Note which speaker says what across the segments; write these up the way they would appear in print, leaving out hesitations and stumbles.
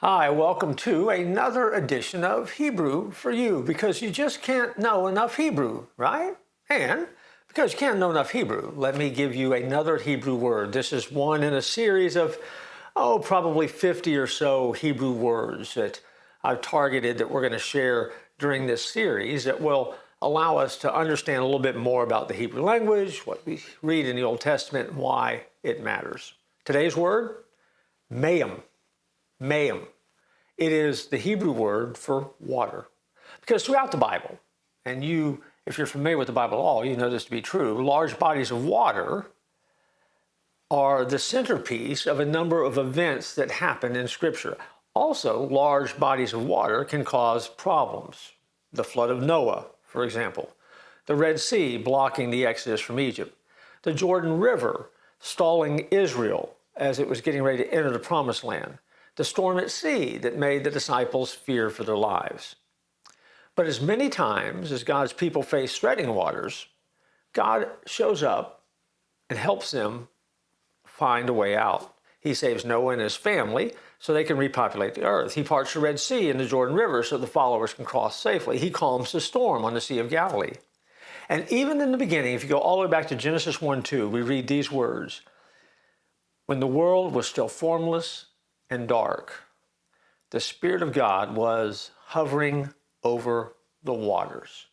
Speaker 1: Hi, welcome to another edition of Hebrew for You, because you just can't know enough Hebrew, right? And because you can't know enough Hebrew, let me give you another Hebrew word. This is one in a series of, probably 50 or so Hebrew words that I've targeted that we're going to share during this series that will allow us to understand a little bit more about the Hebrew language, what we read in the Old Testament, and why it matters. Today's word, Mayim. Mayim. It is the Hebrew word for water. Because throughout the Bible, and if you're familiar with the Bible at all, you know this to be true, large bodies of water are the centerpiece of a number of events that happen in Scripture. Also, large bodies of water can cause problems. The flood of Noah, for example. The Red Sea blocking the exodus from Egypt. The Jordan River stalling Israel as it was getting ready to enter the Promised Land. The storm at sea that made the disciples fear for their lives. But as many times as God's people face threatening waters, God shows up and helps them find a way out. He saves Noah and his family so they can repopulate the earth. He parts the Red Sea and the Jordan River so the followers can cross safely. He calms the storm on the Sea of Galilee. And even in the beginning, if you go all the way back to Genesis 1:2, we read these words: when the world was still formless and dark, the Spirit of God was hovering over the waters.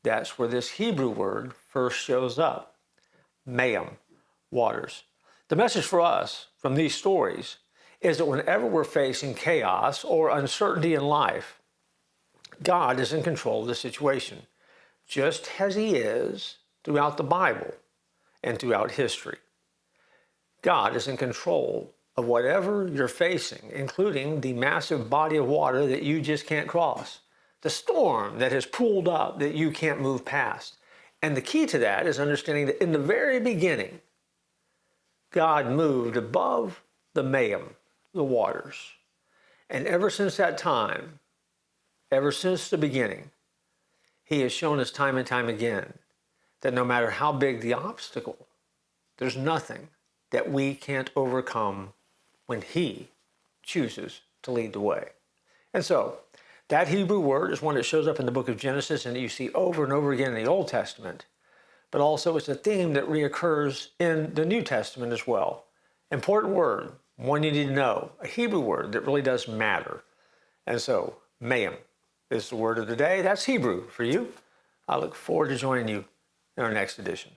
Speaker 1: That's where this Hebrew word first shows up. Mayim, waters. The message for us from these stories is that whenever we're facing chaos or uncertainty in life, God is in control of the situation, just as He is throughout the Bible and throughout history. God is in control of whatever you're facing, including the massive body of water that you just can't cross, the storm that has pooled up that you can't move past. And the key to that is understanding that in the very beginning, God moved above the Mayim, the waters. And ever since that time, ever since the beginning, He has shown us time and time again that no matter how big the obstacle, there's nothing that we can't overcome when He chooses to lead the way. And so, that Hebrew word is one that shows up in the book of Genesis and that you see over and over again in the Old Testament, but also it's a theme that reoccurs in the New Testament as well. Important word, one you need to know, a Hebrew word that really does matter. And so, Mayim is the word of the day. That's Hebrew for you. I look forward to joining you in our next edition.